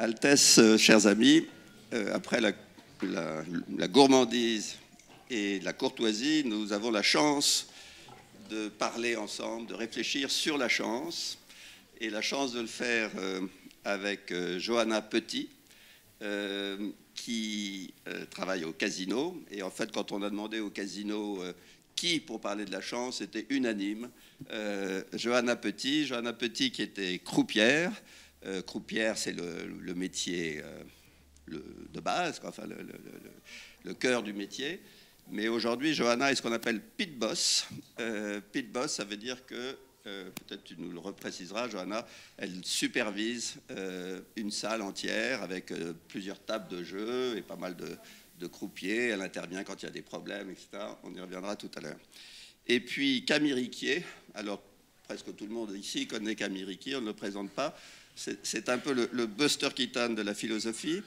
Altesse, chers amis, après la gourmandise et la courtoisie, nous avons la chance de parler ensemble, de réfléchir sur la chance, et la chance de le faire avec Johanna Petit, qui travaille au casino. Et en fait, quand on a demandé au casino qui pour parler de la chance, c'était unanime. Johanna Petit qui était croupière. Croupière, c'est le métier de base, quoi, enfin le cœur du métier. Mais aujourd'hui, Johanna est ce qu'on appelle pit boss. Pit boss, ça veut dire que, peut-être tu nous le repréciseras, Johanna, elle supervise une salle entière avec plusieurs tables de jeu et pas mal de croupiers. Elle intervient quand il y a des problèmes, etc. On y reviendra tout à l'heure. Et puis Camille Riquier, alors presque tout le monde ici connaît Camille Riquier, on ne le présente pas. C'est un peu le Buster Keaton de la philosophie.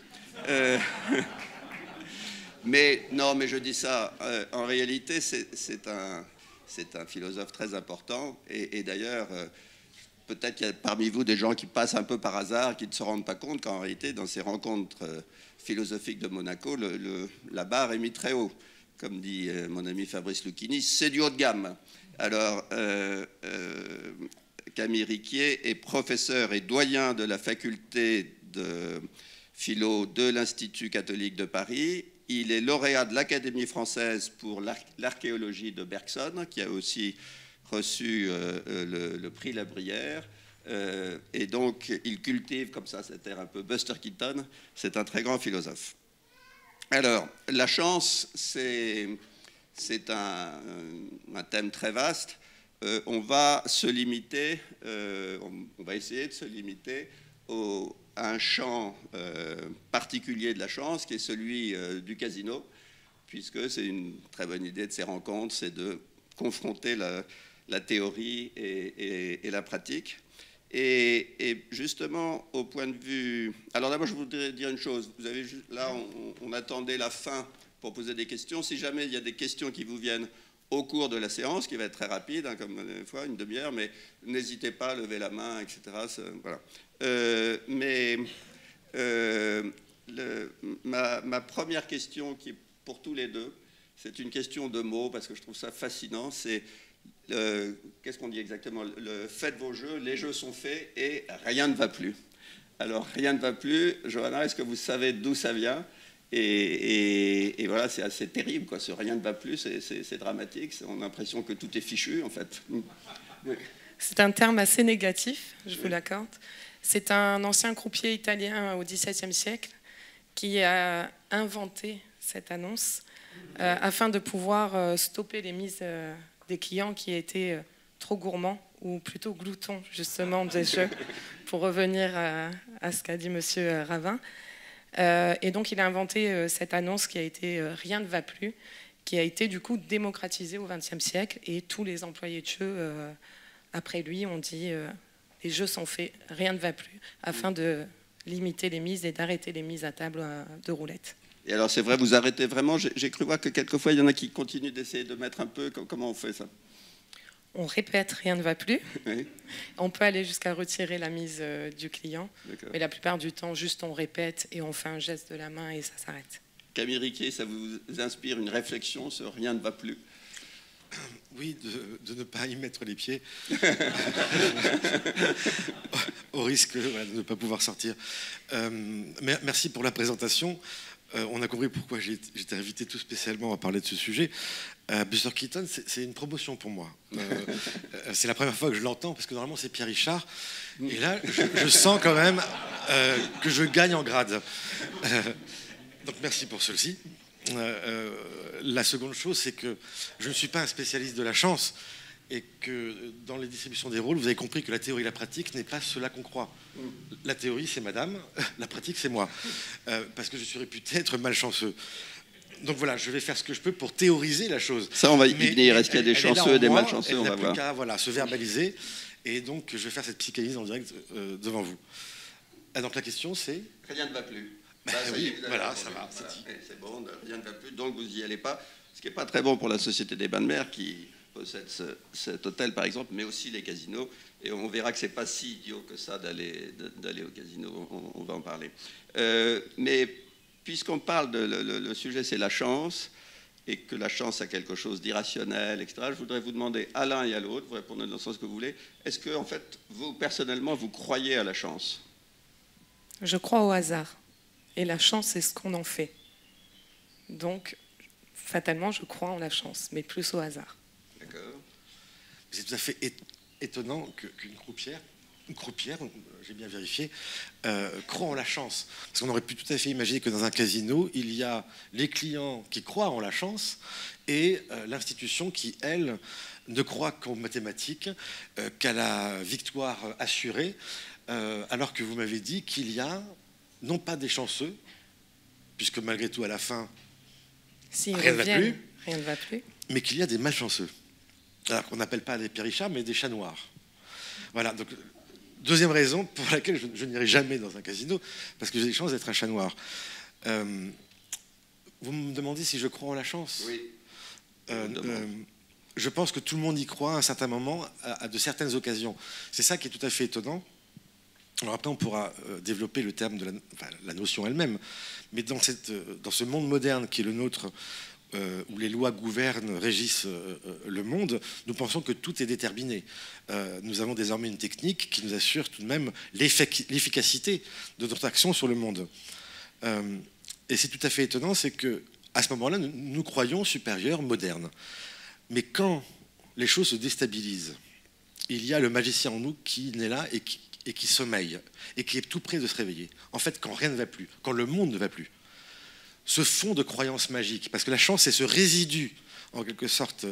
Mais non, mais je dis ça, en réalité, c'est un philosophe très important. Et d'ailleurs, peut-être qu'il y a parmi vous des gens qui passent un peu par hasard, qui ne se rendent pas compte qu'en réalité, dans ces rencontres philosophiques de Monaco, la barre est mise très haut. Comme dit mon ami Fabrice Lucchini, c'est du haut de gamme. Alors, Camille Riquier est professeur et doyen de la faculté de philo de l'Institut catholique de Paris. Il est lauréat de l'Académie française pour l'archéologie de Bergson, qui a aussi reçu le prix La Bruyère. Et donc, il cultive comme ça cet air un peu Buster Keaton. C'est un très grand philosophe. Alors, la chance, c'est un thème très vaste. On va se limiter, on va essayer de se limiter à un champ particulier de la chance, qui est celui du casino, puisque c'est une très bonne idée de ces rencontres, c'est de confronter la théorie et la pratique. Et justement, au point de vue... Alors d'abord, je voudrais dire une chose. Vous avez là, on attendait la fin pour poser des questions. Si jamais il y a des questions qui vous viennent au cours de la séance, qui va être très rapide, hein, comme une fois, une demi-heure, mais n'hésitez pas à lever la main, etc. Voilà. Ma première question, qui est pour tous les deux, c'est une question de mots, parce que je trouve ça fascinant, c'est... qu'est-ce qu'on dit exactement? Faites vos jeux, les jeux sont faits et rien ne va plus. Alors, rien ne va plus. Johanna, est-ce que vous savez d'où ça vient? Et voilà, c'est assez terrible, quoi. Ce rien ne va plus, c'est dramatique. On a l'impression que tout est fichu, en fait. C'est un terme assez négatif, je vous l'accorde. C'est un ancien croupier italien au XVIIe siècle qui a inventé cette annonce afin de pouvoir stopper les mises des clients qui étaient trop gourmands ou plutôt gloutons, justement, des jeux, pour revenir à ce qu'a dit monsieur Ravin. Et donc, il a inventé cette annonce qui a été « Rien ne va plus », qui a été du coup démocratisée au XXe siècle. Et tous les employés de jeu, après lui, ont dit « Les jeux sont faits, rien ne va plus », afin de limiter les mises et d'arrêter les mises à table de roulette. Et alors, c'est vrai, vous arrêtez vraiment? J'ai cru voir que quelquefois, il y en a qui continuent d'essayer de mettre un peu... Comment on fait ça? On répète, rien ne va plus. Oui. On peut aller jusqu'à retirer la mise du client. Mais la plupart du temps, juste on répète et on fait un geste de la main et ça s'arrête. Camille Riquier, ça vous inspire une réflexion sur rien ne va plus? Oui, de ne pas y mettre les pieds, au risque de ne pas pouvoir sortir. Merci pour la présentation. On a compris pourquoi j'étais invité tout spécialement à parler de ce sujet. Buster Keaton, c'est une promotion pour moi. C'est la première fois que je l'entends, parce que normalement c'est Pierre Richard. Et là, je sens quand même que je gagne en grade. Donc merci pour ceci. La seconde chose, c'est que je ne suis pas un spécialiste de la chance, et que dans les distributions des rôles, vous avez compris que la théorie et la pratique n'est pas cela qu'on croit. La théorie, c'est madame, la pratique, c'est moi. Parce que je suis réputé être malchanceux. Donc voilà, je vais faire ce que je peux pour théoriser la chose. Ça, on va y venir. Est-ce qu'il y a des chanceux et des malchanceux? On va voir. Qu'à, voilà, se verbaliser. Et donc, je vais faire cette psychanalyse en direct devant vous. Donc la question, c'est... Rien ne va plus. Oui, voilà, ça va. C'est bon, rien ne va plus, donc vous n'y allez pas. Ce qui n'est pas très bon pour la Société des bains de mer, qui possède cet hôtel, par exemple, mais aussi les casinos. Et on verra que ce n'est pas si idiot que ça d'aller au casino. On va en parler. Mais puisqu'on parle le sujet, c'est la chance, et que la chance a quelque chose d'irrationnel, etc., je voudrais vous demander à l'un et à l'autre, vous répondez dans le sens que vous voulez, est-ce que, en fait, vous, personnellement, vous croyez à la chance? Je crois au hasard. Et la chance, c'est ce qu'on en fait. Donc, fatalement, je crois en la chance, mais plus au hasard. D'accord. C'est tout à fait étonnant qu'une croupière, j'ai bien vérifié, croit en la chance. Parce qu'on aurait pu tout à fait imaginer que dans un casino, il y a les clients qui croient en la chance et l'institution qui, elle, ne croit qu'aux mathématiques, qu'à la victoire assurée, alors que vous m'avez dit qu'il y a, non pas des chanceux, puisque malgré tout, à la fin, rien ne va plus, mais qu'il y a des malchanceux. Alors qu'on n'appelle pas des pierrichards, mais des chats noirs. Voilà, donc deuxième raison pour laquelle je n'irai jamais dans un casino, parce que j'ai des chances d'être un chat noir. Vous me demandez si je crois en la chance? Oui. Je pense que tout le monde y croit à un certain moment, à de certaines occasions. C'est ça qui est tout à fait étonnant. Alors après, on pourra développer le terme de la notion elle-même, mais dans ce monde moderne qui est le nôtre, où les lois gouvernent, régissent le monde, nous pensons que tout est déterminé. Nous avons désormais une technique qui nous assure tout de même l'efficacité de notre action sur le monde. Et c'est tout à fait étonnant, c'est qu'à ce moment-là, nous croyons supérieurs, modernes. Mais quand les choses se déstabilisent, il y a le magicien en nous qui naît là et qui sommeille, et qui est tout près de se réveiller. En fait, quand rien ne va plus, quand le monde ne va plus, ce fond de croyances magiques, parce que la chance, c'est ce résidu, en quelque sorte,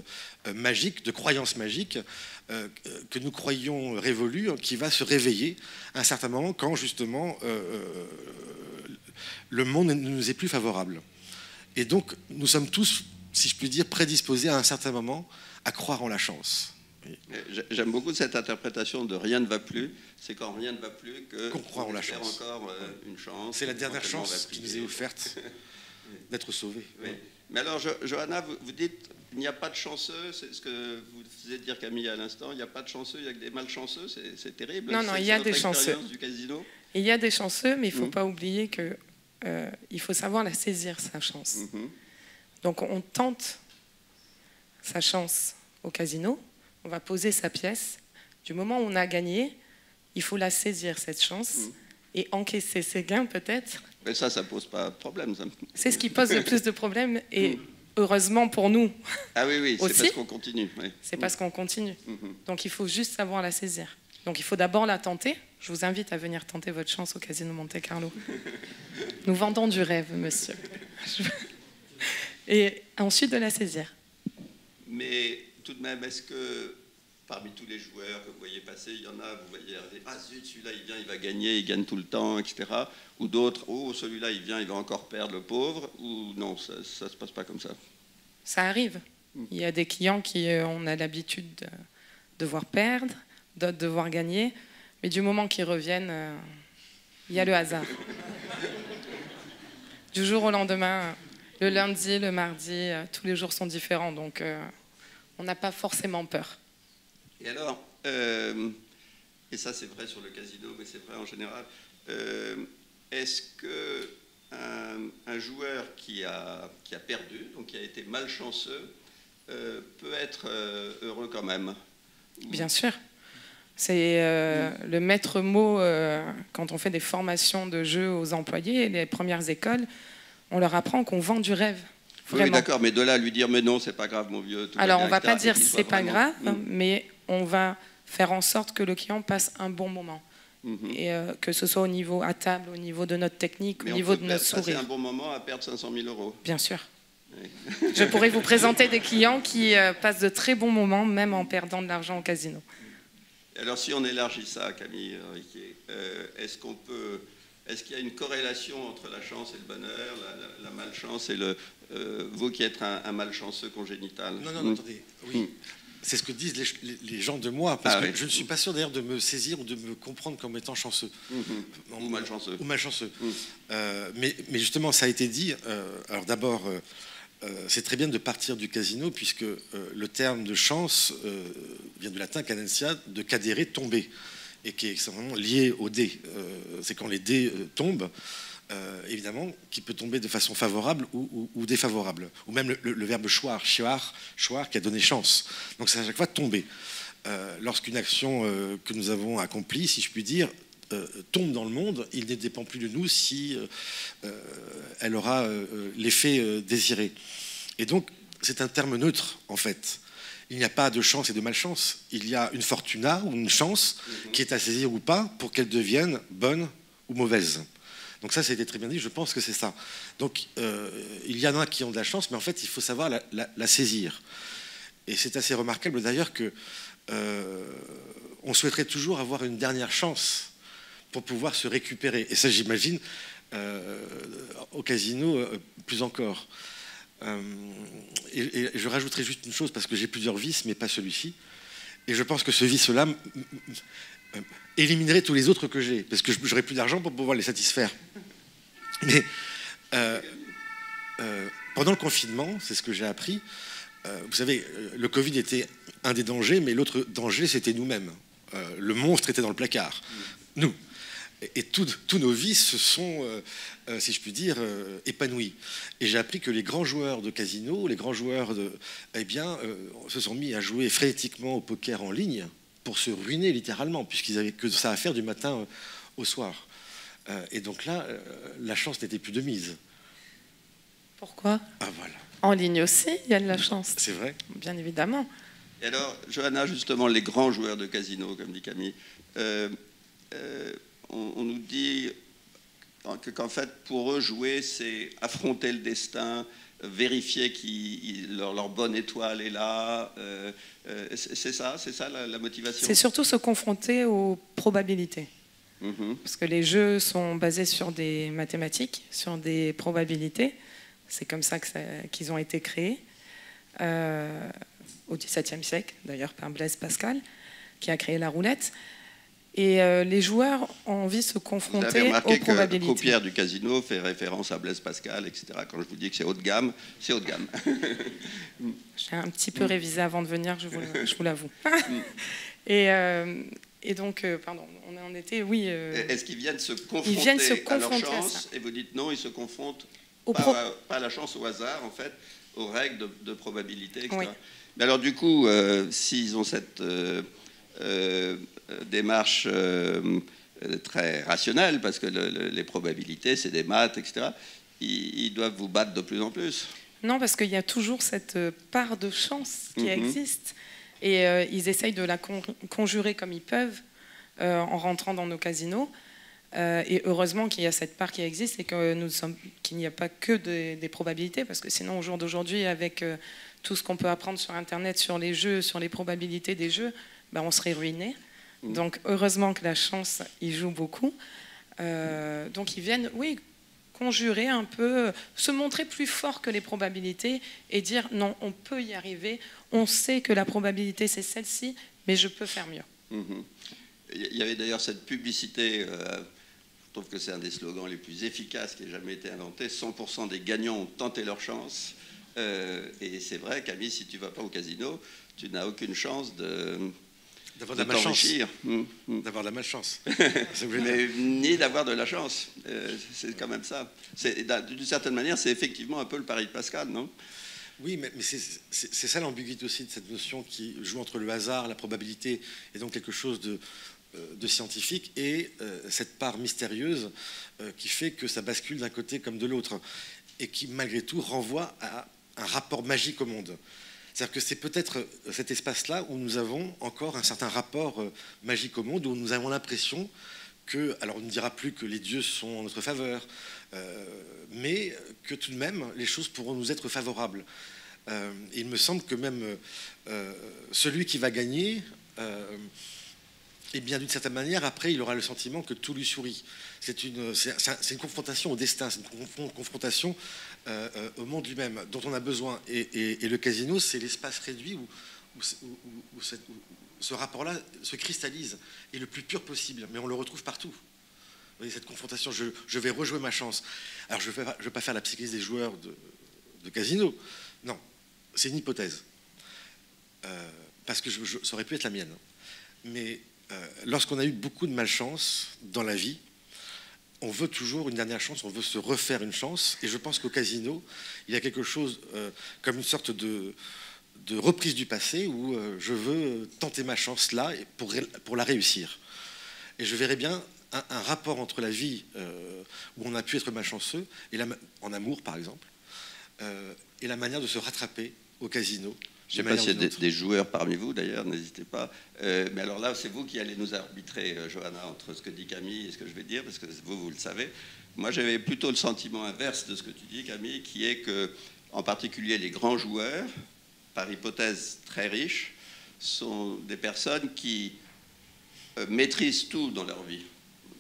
magique, de croyances magiques, que nous croyons révolu, qui va se réveiller à un certain moment, quand justement le monde ne nous est plus favorable. Et donc, nous sommes tous, si je puis dire, prédisposés à un certain moment à croire en la chance. J'aime beaucoup cette interprétation de rien ne va plus. C'est quand rien ne va plus qu'on croit en la chance. Encore une chance. C'est la dernière chance qui nous est offerte d'être sauvés. Oui. Mais alors, Johanna, vous dites il n'y a pas de chanceux. C'est ce que vous faisiez dire Camille à l'instant. Il n'y a pas de chanceux, il y a que des malchanceux. C'est terrible. Non, il y a des chanceux. Du casino. Il y a des chanceux, mais il ne faut pas oublier que il faut savoir la saisir, sa chance. Donc on tente sa chance au casino, on va poser sa pièce. Du moment où on a gagné, il faut la saisir, cette chance, et encaisser ses gains peut-être. Mais ça pose pas de problème. C'est ce qui pose le plus de problèmes, et heureusement pour nous. Ah oui, c'est aussi, parce qu'on continue. Oui. C'est parce qu'on continue. Donc il faut juste savoir la saisir. Donc il faut d'abord la tenter. Je vous invite à venir tenter votre chance au Casino Monte Carlo. Nous vendons du rêve, monsieur. Et ensuite de la saisir. Mais tout de même, est-ce que parmi tous les joueurs que vous voyez passer, il y en a, vous voyez, ah zut, celui-là il vient, il va gagner, il gagne tout le temps, etc. Ou d'autres, oh celui-là il vient, il va encore perdre, le pauvre. Ou non, ça se passe pas comme ça. Ça arrive. Il y a des clients qui on a l'habitude de voir perdre, d'autres de voir gagner, mais du moment qu'ils reviennent, il y a le hasard. Du jour au lendemain, le lundi, le mardi, tous les jours sont différents, donc on n'a pas forcément peur. Et alors, et ça c'est vrai sur le casino, mais c'est vrai en général, est-ce qu'un joueur qui a perdu, donc qui a été malchanceux, peut être heureux quand même? Bien sûr. C'est le maître mot quand on fait des formations de jeu aux employés, les premières écoles, on leur apprend qu'on vend du rêve. Vraiment. Oui, d'accord, mais de là à lui dire mais non, c'est pas grave, mon vieux. Alors, on ne va pas dire c'est pas grave, mais on va faire en sorte que le client passe un bon moment. Et que ce soit au niveau à table, au niveau de notre technique, au niveau de notre sourire. C'est un bon moment à perdre 500 000 €. Bien sûr. Oui. Je pourrais vous présenter des clients qui passent de très bons moments, même en perdant de l'argent au casino. Alors, si on élargit ça, Camille Riquier, est-ce qu'il y a une corrélation entre la chance et le bonheur, la malchance et vous qui êtes un malchanceux congénital? Non, attendez. Oui. C'est ce que disent les gens de moi, parce que je ne suis pas sûr d'ailleurs de me saisir ou de me comprendre comme étant chanceux. Ou malchanceux. Mais justement, ça a été dit. Alors d'abord, c'est très bien de partir du casino, puisque le terme de chance vient du latin cadentia, de cadere, tomber, et qui est extrêmement lié aux dés. C'est quand les dés tombent, évidemment, qui peut tomber de façon favorable ou défavorable. Ou même le verbe choir, qui a donné chance. Donc c'est à chaque fois tomber. Lorsqu'une action que nous avons accomplie, si je puis dire, tombe dans le monde, il ne dépend plus de nous si elle aura l'effet désiré. Et donc, c'est un terme neutre, en fait. Il n'y a pas de chance et de malchance. Il y a une fortuna ou une chance qui est à saisir ou pas pour qu'elle devienne bonne ou mauvaise. Donc ça, c'était très bien dit, je pense que c'est ça. Donc, il y en a qui ont de la chance, mais en fait, il faut savoir la saisir. Et c'est assez remarquable, d'ailleurs, que on souhaiterait toujours avoir une dernière chance pour pouvoir se récupérer. Et ça, j'imagine, au casino, plus encore. Et je rajouterai juste une chose, parce que j'ai plusieurs vices, mais pas celui-ci. Et je pense que ce vice-là éliminerait tous les autres que j'ai, parce que j'aurais plus d'argent pour pouvoir les satisfaire. Mais pendant le confinement, c'est ce que j'ai appris, vous savez, le Covid était un des dangers, mais l'autre danger, c'était nous-mêmes. Le monstre était dans le placard. Nous. Et tous nos vices se sont, si je puis dire, épanouis. Et j'ai appris que les grands joueurs de casino, les grands joueurs se sont mis à jouer frénétiquement au poker en ligne pour se ruiner littéralement, puisqu'ils avaient que ça à faire du matin au soir. Et donc là, la chance n'était plus de mise. Pourquoi? Ah voilà. En ligne aussi, il y a de la chance. C'est vrai. Bien évidemment. Et alors, Johanna, justement, les grands joueurs de casino, comme dit Camille, on nous dit qu'en fait, pour eux, jouer, c'est affronter le destin, vérifier que leur bonne étoile est là. C'est ça la motivation? C'est surtout se confronter aux probabilités. Mm-hmm. Parce que les jeux sont basés sur des mathématiques, sur des probabilités. C'est comme ça qu'ils ont été créés. Au XVIIe siècle, d'ailleurs, par Blaise Pascal, qui a créé la roulette. Et les joueurs ont envie de se confronter aux probabilités. Vous avez remarqué que Croupière du casino fait référence à Blaise Pascal, etc. Quand je vous dis que c'est haut de gamme, c'est haut de gamme. J'ai un petit peu révisé avant de venir, je vous l'avoue. Et donc, pardon, on en était, oui... Est-ce qu'ils viennent se confronter à leur chance? Et vous dites non, ils se confrontent pas à la chance, au hasard, en fait, aux règles de probabilité, etc. Oui. Mais alors, du coup, s'ils ont cette... démarche très rationnelle, parce que les probabilités, c'est des maths, etc., ils doivent vous battre de plus en plus. Non, parce qu'il y a toujours cette part de chance qui existe. Et ils essayent de la conjurer comme ils peuvent en rentrant dans nos casinos. Et heureusement qu'il y a cette part qui existe et qu'il n'y a pas que des probabilités, parce que sinon, au jour d'aujourd'hui, avec tout ce qu'on peut apprendre sur Internet, sur les jeux, sur les probabilités des jeux, ben, on serait ruiné. Donc heureusement que la chance y joue beaucoup. Donc ils viennent, oui, conjurer un peu, se montrer plus fort que les probabilités et dire non, on peut y arriver. On sait que la probabilité c'est celle-ci, mais je peux faire mieux. Il y avait d'ailleurs cette publicité. Je trouve que c'est un des slogans les plus efficaces qui ait jamais été inventé. 100% des gagnants ont tenté leur chance. Et c'est vrai, Camille, si tu vas pas au casino, tu n'as aucune chance d'avoir de la malchance. D'avoir de la malchance. Mais ni d'avoir de la chance. C'est quand même ça. D'une certaine manière, c'est effectivement un peu le pari de Pascal, non? Oui, mais c'est ça l'ambiguïté aussi de cette notion qui joue entre le hasard, la probabilité, et donc quelque chose de scientifique, et cette part mystérieuse qui fait que ça bascule d'un côté comme de l'autre, et qui, malgré tout, renvoie à un rapport magique au monde. C'est-à-dire que c'est peut-être cet espace-là où nous avons encore un certain rapport magique au monde, où nous avons l'impression que, alors on ne dira plus que les dieux sont en notre faveur, mais que tout de même les choses pourront nous être favorables. Il me semble que même celui qui va gagner, eh bien d'une certaine manière, après il aura le sentiment que tout lui sourit. C'est une confrontation au destin, c'est une confrontation au monde lui-même dont on a besoin. Et le casino, c'est l'espace réduit où ce rapport-là se cristallise, et le plus pur possible, mais on le retrouve partout. Vous voyez, cette confrontation, je vais rejouer ma chance. Alors je vais pas faire la psychanalyse des joueurs de casino. Non, c'est une hypothèse. Parce que ça aurait pu être la mienne. Mais lorsqu'on a eu beaucoup de malchance dans la vie, on veut toujours une dernière chance, on veut se refaire une chance. Et je pense qu'au casino, il y a quelque chose comme une sorte de reprise du passé où je veux tenter ma chance là pour la réussir. Et je verrais bien un rapport entre la vie où on a pu être malchanceux, en amour par exemple, et la manière de se rattraper au casino. Je ne sais pas s'il y a des joueurs parmi vous, d'ailleurs, n'hésitez pas. Mais alors là, c'est vous qui allez nous arbitrer, Johanna, entre ce que dit Camille et ce que je vais dire, parce que vous le savez. Moi, j'avais plutôt le sentiment inverse de ce que tu dis, Camille, qui est que, en particulier, les grands joueurs, par hypothèse très riches, sont des personnes qui maîtrisent tout dans leur vie.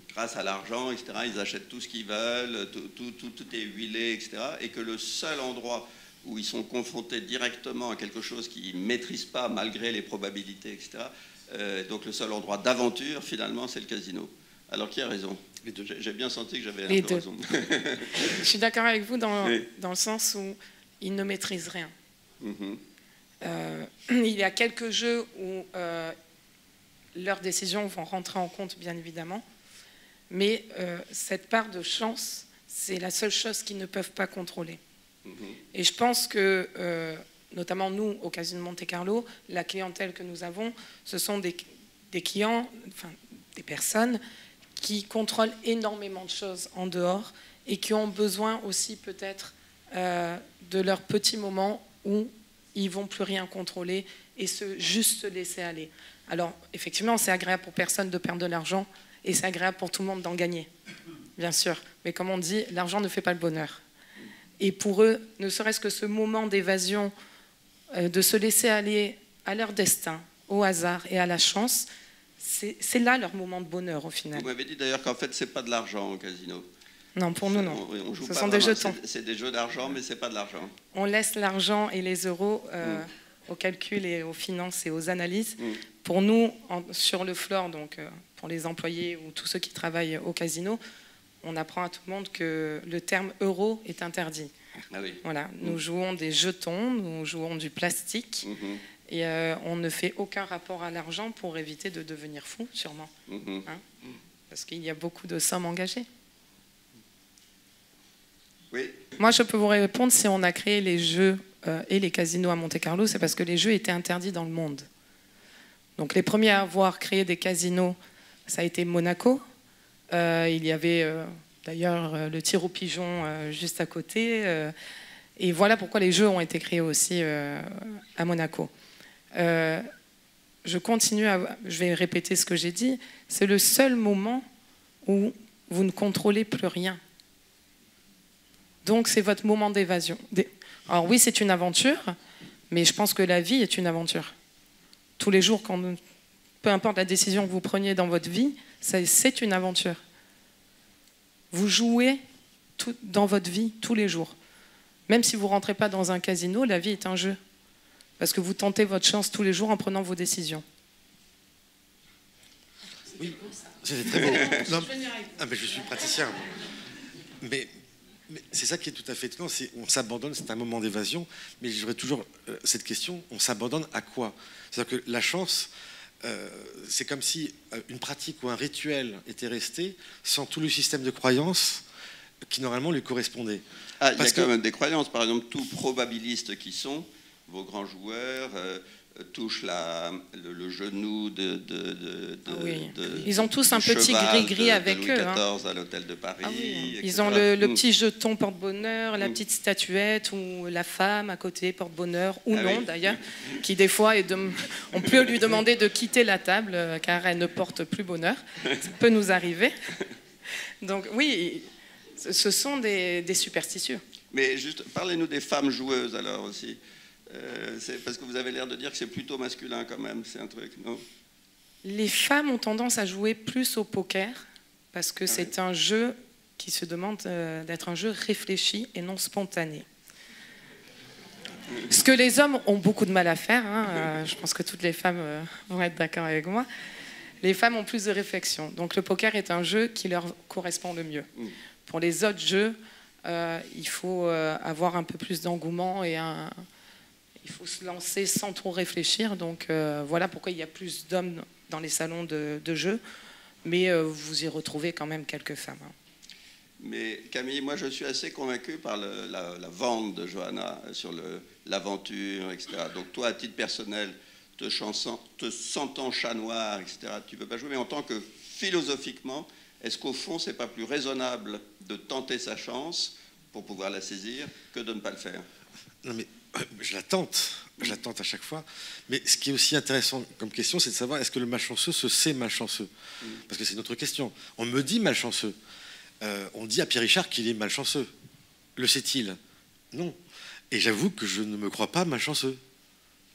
Grâce à l'argent, etc., ils achètent tout ce qu'ils veulent, tout est huilé, etc. Et que le seul endroit où ils sont confrontés directement à quelque chose qu'ils ne maîtrisent pas malgré les probabilités, etc. Donc le seul endroit d'aventure, finalement, c'est le casino. Alors qui a raison? Les deux. J'ai bien senti que j'avais un peu raison. Je suis d'accord avec vous dans le sens où ils ne maîtrisent rien. Il y a quelques jeux où leurs décisions vont rentrer en compte, bien évidemment, mais cette part de chance, c'est la seule chose qu'ils ne peuvent pas contrôler. Et je pense que, notamment nous, au Casino de Monte-Carlo, la clientèle que nous avons, ce sont des clients, enfin des personnes qui contrôlent énormément de choses en dehors et qui ont besoin aussi peut-être de leur petit moment où ils ne vont plus rien contrôler et juste se laisser aller. Alors, effectivement, c'est agréable pour personne de perdre de l'argent et c'est agréable pour tout le monde d'en gagner, bien sûr. Mais comme on dit, l'argent ne fait pas le bonheur. Et pour eux, ne serait-ce que ce moment d'évasion, de se laisser aller à leur destin, au hasard et à la chance, c'est là leur moment de bonheur au final. Vous m'avez dit d'ailleurs qu'en fait, ce n'est pas de l'argent au casino. Non, pour nous, non. On joue ce pas sont vraiment. Des jetons. C'est des jeux d'argent, mais ce n'est pas de l'argent. On laisse l'argent et les euros au calcul et aux finances et aux analyses. Pour nous, sur le floor, donc pour les employés ou tous ceux qui travaillent au casino, on apprend à tout le monde que le terme euro est interdit. Ah oui. Voilà, nous jouons des jetons, nous jouons du plastique, et on ne fait aucun rapport à l'argent pour éviter de devenir fou, sûrement. Hein, parce qu'il y a beaucoup de sommes engagées. Oui. Moi, je peux vous répondre, si on a créé les jeux et les casinos à Monte-Carlo, c'est parce que les jeux étaient interdits dans le monde. Donc les premiers à avoir créé des casinos, ça a été Monaco. Il y avait d'ailleurs le tir au pigeon juste à côté. Et voilà pourquoi les jeux ont été créés aussi à Monaco. Je vais répéter ce que j'ai dit. C'est le seul moment où vous ne contrôlez plus rien. Donc c'est votre moment d'évasion. Alors oui, c'est une aventure, mais je pense que la vie est une aventure. Tous les jours, peu importe la décision que vous preniez dans votre vie, c'est une aventure. Vous jouez dans votre vie tous les jours. Même si vous ne rentrez pas dans un casino, la vie est un jeu. Parce que vous tentez votre chance tous les jours en prenant vos décisions. Oui, c'était très beau. Non, mais je suis praticien. Mais c'est ça qui est tout à fait étonnant, on s'abandonne, c'est un moment d'évasion, mais j'aurais toujours cette question, on s'abandonne à quoi? C'est-à-dire que la chance, c'est comme si une pratique ou un rituel était resté sans tout le système de croyances qui normalement lui correspondait. Ah, il y a quand même des croyances, par exemple, tous probabilistes qui sont, vos grands joueurs touchent le genou ils ont tous un petit gris-gris avec Louis eux. XIV à l'hôtel de Paris. Ah oui. Etc. Ils ont le petit jeton porte-bonheur, la petite statuette ou la femme à côté porte-bonheur, ou non oui. d'ailleurs, qui des fois on peut lui demander de quitter la table car elle ne porte plus bonheur. Ça peut nous arriver. Donc oui, ce sont des superstitieux. Mais juste, parlez-nous des femmes joueuses alors aussi. C'est parce que vous avez l'air de dire que c'est plutôt masculin quand même, c'est un truc, non? Les femmes ont tendance à jouer plus au poker parce que c'est un jeu qui se demande d'être un jeu réfléchi et non spontané. Ce que les hommes ont beaucoup de mal à faire, hein, je pense que toutes les femmes vont être d'accord avec moi. Les femmes ont plus de réflexion. Donc le poker est un jeu qui leur correspond le mieux. Pour les autres jeux, il faut avoir un peu plus d'engouement et il faut se lancer sans trop réfléchir. Donc voilà pourquoi il y a plus d'hommes dans les salons de jeu, mais vous y retrouvez quand même quelques femmes. Mais Camille, moi je suis assez convaincu par la vente de Johanna sur l'aventure, etc. Donc toi, à titre personnel, te sentant chat noir, etc., tu ne peux pas jouer, mais en tant que philosophiquement, est-ce qu'au fond, c'est pas plus raisonnable de tenter sa chance pour pouvoir la saisir que de ne pas le faire? Non, mais je la tente à chaque fois. Mais ce qui est aussi intéressant comme question, c'est de savoir est-ce que le malchanceux se sait malchanceux? Parce que c'est notre question. On me dit malchanceux. On dit à Pierre Richard qu'il est malchanceux. Le sait-il? Non. Et j'avoue que je ne me crois pas malchanceux.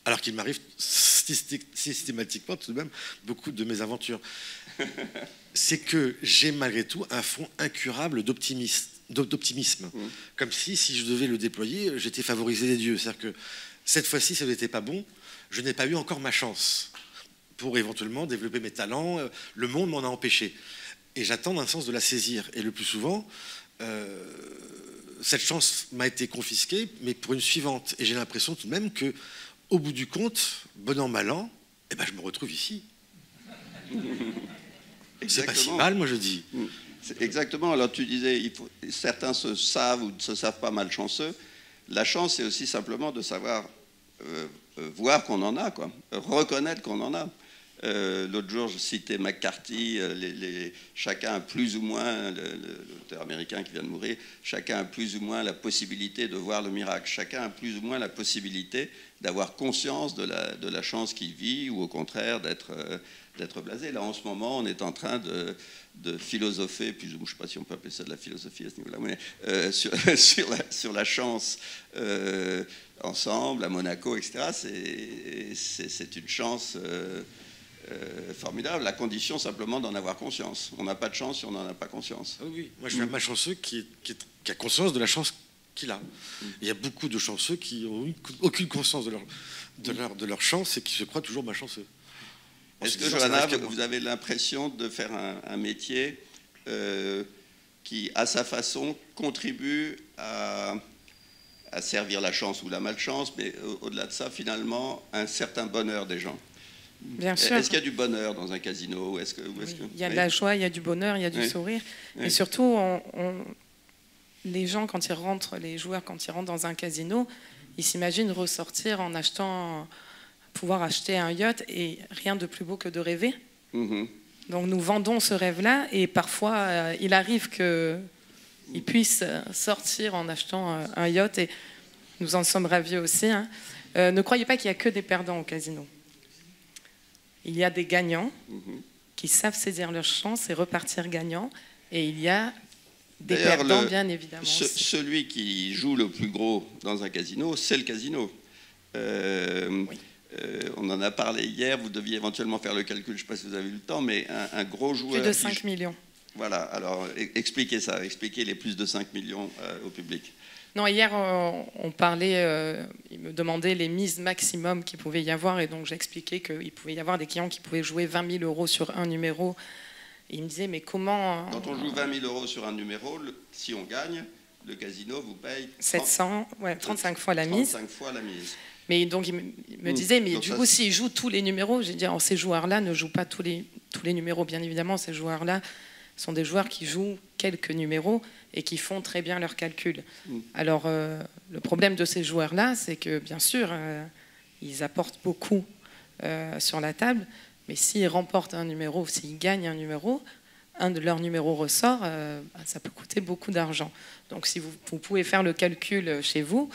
Alors qu'il m'arrive systématiquement tout de même beaucoup de mes aventures. C'est que j'ai malgré tout un fond incurable d'optimisme. Comme si je devais le déployer, j'étais favorisé des dieux. C'est-à-dire que cette fois-ci, ça n'était pas bon, je n'ai pas eu encore ma chance pour éventuellement développer mes talents. Le monde m'en a empêché. Et j'attends un sens de la saisir. Et le plus souvent, cette chance m'a été confisquée, mais pour une suivante. Et j'ai l'impression tout de même que, au bout du compte, bon an, mal an, eh ben, je me retrouve ici. C'est pas si mal, moi je dis. Exactement. Alors tu disais, certains se savent ou ne se savent pas malchanceux. La chance, c'est aussi simplement de savoir voir qu'on en a, quoi. Reconnaître qu'on en a. L'autre jour, je citais McCarthy, chacun a plus ou moins, l'auteur américain qui vient de mourir, chacun a plus ou moins la possibilité de voir le miracle, chacun a plus ou moins la possibilité d'avoir conscience de la chance qu'il vit, ou au contraire d'être blasé. Là, en ce moment, on est en train de philosopher, puis je ne sais pas si on peut appeler ça de la philosophie à ce niveau-là, mais sur la chance ensemble, à Monaco, etc. C'est une chance formidable, la condition simplement d'en avoir conscience. On n'a pas de chance si on n'en a pas conscience. Oui, moi je suis un malchanceux qui a conscience de la chance qu'il a. Il y a beaucoup de chanceux qui n'ont aucune conscience de leur chance et qui se croient toujours malchanceux. Est-ce que, Johanna, vous avez l'impression de faire un métier qui, à sa façon, contribue à servir la chance ou la malchance, mais au-delà de ça, finalement, un certain bonheur des gens? Bien sûr. Est-ce qu'il y a du bonheur dans un casino? Il y a de la joie, il y a du bonheur, il y a du sourire. Et surtout, les gens, quand ils rentrent, les joueurs, quand ils rentrent dans un casino, ils s'imaginent ressortir en pouvoir acheter un yacht, et rien de plus beau que de rêver. Donc nous vendons ce rêve-là, et parfois, il arrive qu'ils puissent sortir en achetant un yacht, et nous en sommes ravis aussi. Ne croyez pas qu'il n'y a que des perdants au casino. Il y a des gagnants qui savent saisir leur chance et repartir gagnants. Et il y a des perdants, bien évidemment. Celui qui joue le plus gros dans un casino, c'est le casino. Oui. On en a parlé hier, vous deviez éventuellement faire le calcul, je ne sais pas si vous avez eu le temps, mais un gros joueur... Plus de 5 millions. Voilà, alors expliquez ça, expliquez les plus de 5 millions au public. Non, hier, on parlait, il me demandait les mises maximum qu'il pouvait y avoir, et donc j'expliquais qu'il pouvait y avoir des clients qui pouvaient jouer 20 000 € sur un numéro. Et il me disait, mais comment... Quand on joue 20 000 € sur un numéro, si on gagne, le casino vous paye 35 fois la mise. 35 fois la mise. Mais donc il me disait, mais donc du coup, s'ils jouent tous les numéros, j'ai dit, alors, ces joueurs-là ne jouent pas tous les numéros, bien évidemment, ces joueurs-là sont des joueurs qui jouent quelques numéros et qui font très bien leurs calculs. Alors, le problème de ces joueurs-là, c'est que, bien sûr, ils apportent beaucoup sur la table, mais s'ils remportent un numéro, s'ils gagnent un numéro, un de leurs numéros ressort, ça peut coûter beaucoup d'argent. Donc, si vous pouvez faire le calcul chez vous,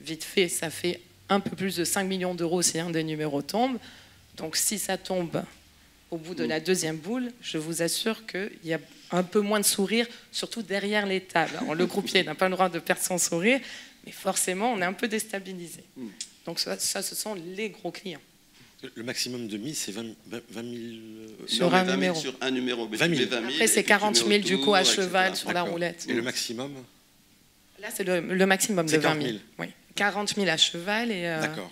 vite fait, ça fait un peu plus de 5 millions d'euros si un des numéros tombe. Donc, si ça tombe au bout de la deuxième boule, je vous assure qu'il y a un peu moins de sourire, surtout derrière les tables. Alors, le croupier n'a pas le droit de perdre son sourire, mais forcément, on est un peu déstabilisé. Donc ça, ce sont les gros clients. Le maximum de mise, c'est 20 000... Sur un numéro. Sur un numéro. 20 000. Après, c'est 40 000 du coup à cheval sur la roulette. Et le maximum? Là, c'est le maximum de 20 000. 40 000. Oui. 40 000 à cheval. Et, d'accord.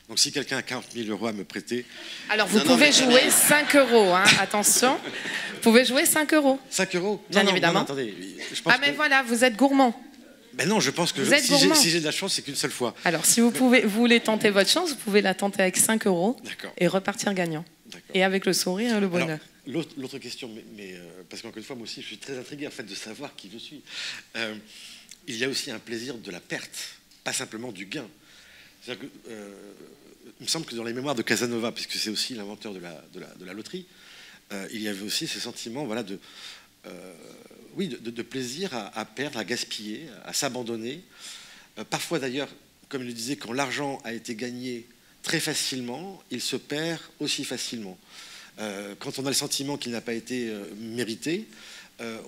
Donc si quelqu'un a 40 000 euros à me prêter... Alors vous pouvez jouer 5 euros, hein, attention. Vous pouvez jouer 5 euros. 5 euros? Bien évidemment. Non, attendez. Je pense mais voilà, vous êtes gourmand. Ben non, je pense que si j'ai de la chance, c'est qu'une seule fois. Alors si vous voulez tenter votre chance, vous pouvez la tenter avec 5 euros et repartir gagnant. Et avec le sourire et le bonheur. L'autre question, parce qu'encore une fois, moi aussi, je suis très intrigué en fait, de savoir qui je suis. Il y a aussi un plaisir de la perte, pas simplement du gain. C'est-à-dire que, il me semble que dans les mémoires de Casanova, puisque c'est aussi l'inventeur de la loterie, il y avait aussi ce sentiment de plaisir à perdre, à gaspiller, à s'abandonner. Parfois d'ailleurs, comme il le disait, quand l'argent a été gagné très facilement, il se perd aussi facilement. Quand on a le sentiment qu'il n'a pas été mérité,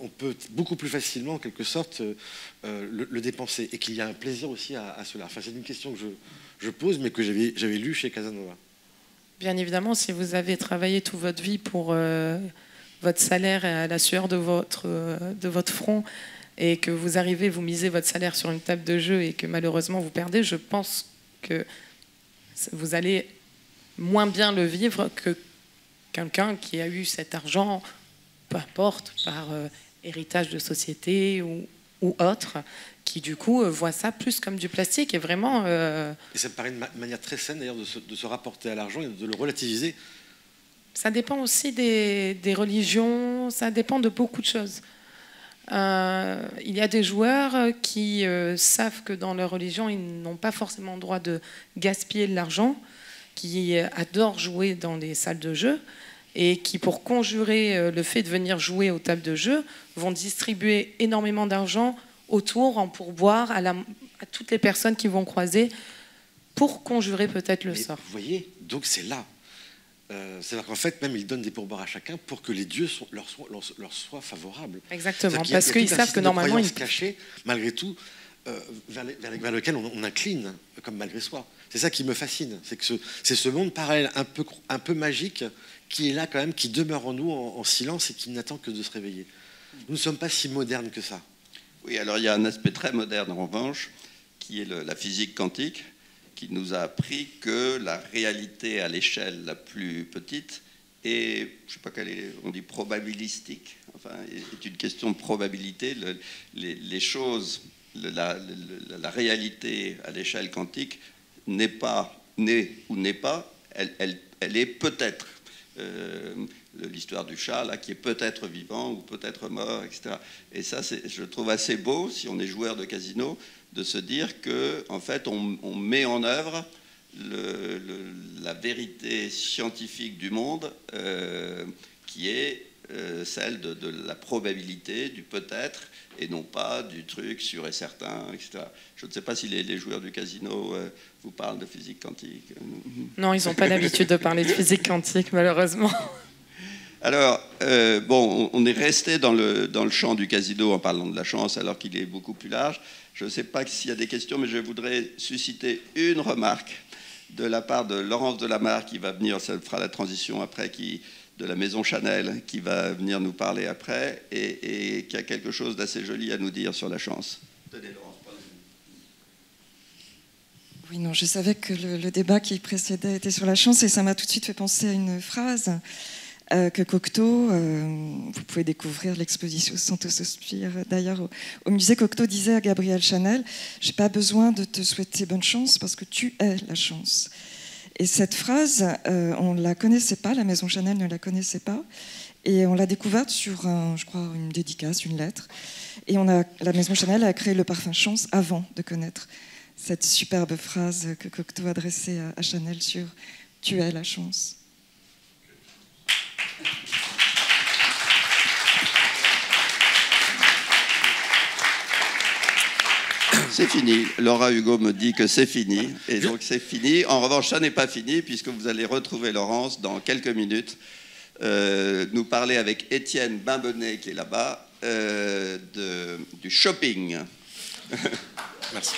on peut beaucoup plus facilement, en quelque sorte, le dépenser. Et qu'il y a un plaisir aussi à cela. Enfin, c'est une question que je pose, mais que j'avais lue chez Casanova. Bien évidemment, si vous avez travaillé toute votre vie pour votre salaire et à la sueur de votre front, et que vous arrivez, vous misez votre salaire sur une table de jeu et que malheureusement vous perdez, je pense que vous allez moins bien le vivre que quelqu'un qui a eu cet argent, peu importe, par héritage de société ou autre, qui du coup voit ça plus comme du plastique et vraiment... Et ça me paraît une manière très saine d'ailleurs de se rapporter à l'argent et de le relativiser. Ça dépend aussi des religions, ça dépend de beaucoup de choses. Il y a des joueurs qui savent que dans leur religion, ils n'ont pas forcément le droit de gaspiller de l'argent, qui adorent jouer dans les salles de jeu et qui, pour conjurer le fait de venir jouer aux tables de jeu, vont distribuer énormément d'argent autour en pourboire à toutes les personnes qui vont croiser pour conjurer peut-être le sort. Vous voyez, donc c'est là. C'est-à-dire qu'en fait, même ils donnent des pourboires à chacun pour que les dieux leur soient favorables. Exactement, parce qu'ils savent que normalement... ils se cachent, malgré tout, vers lequel on incline, comme malgré soi. C'est ça qui me fascine. C'est ce monde parallèle un peu magique qui est là quand même, qui demeure en nous en silence et qui n'attend que de se réveiller. Nous ne sommes pas si modernes que ça. Oui, alors il y a un aspect très moderne en revanche, qui est la physique quantique, qui nous a appris que la réalité à l'échelle la plus petite est, je ne sais pas quelle est, on dit probabilistique, enfin, est une question de probabilité. Les choses, la réalité à l'échelle quantique n'est pas née ou n'est pas, elle est peut-être. L'histoire du chat, là, qui est peut-être vivant ou peut-être mort, etc. Et ça, je trouve assez beau, si on est joueur de casino, de se dire que, en fait, on met en œuvre la vérité scientifique du monde, qui est celle de la probabilité, du peut-être, et non pas du truc sûr et certain, etc. Je ne sais pas si les joueurs du casino vous parlent de physique quantique. Non, ils n'ont pas l'habitude de parler de physique quantique, malheureusement. Alors, bon, on est resté dans le champ du casino en parlant de la chance, alors qu'il est beaucoup plus large. Je ne sais pas s'il y a des questions, mais je voudrais susciter une remarque de la part de Laurence Delamarre, qui va venir, ça fera la transition après, de la maison Chanel, qui va venir nous parler après, et qui a quelque chose d'assez joli à nous dire sur la chance. Tenez, Laurence. Oui, non, je savais que le débat qui précédait était sur la chance, et ça m'a tout de suite fait penser à une phrase que Cocteau, vous pouvez découvrir l'exposition Saint-Sospire d'ailleurs au musée. Cocteau disait à Gabrielle Chanel: j'ai pas besoin de te souhaiter bonne chance parce que tu es la chance. Et cette phrase, on ne la connaissait pas, la maison Chanel ne la connaissait pas, et on l'a découverte sur je crois une dédicace, une lettre, et la maison Chanel a créé le parfum Chance avant de connaître cette superbe phrase que Cocteau adressait à Chanel sur « Tu es la chance ». C'est fini. Laura Hugo me dit que c'est fini. Et donc c'est fini. En revanche, ça n'est pas fini, puisque vous allez retrouver Laurence dans quelques minutes, nous parler avec Étienne Bimbenet, qui est là-bas, du shopping. Merci.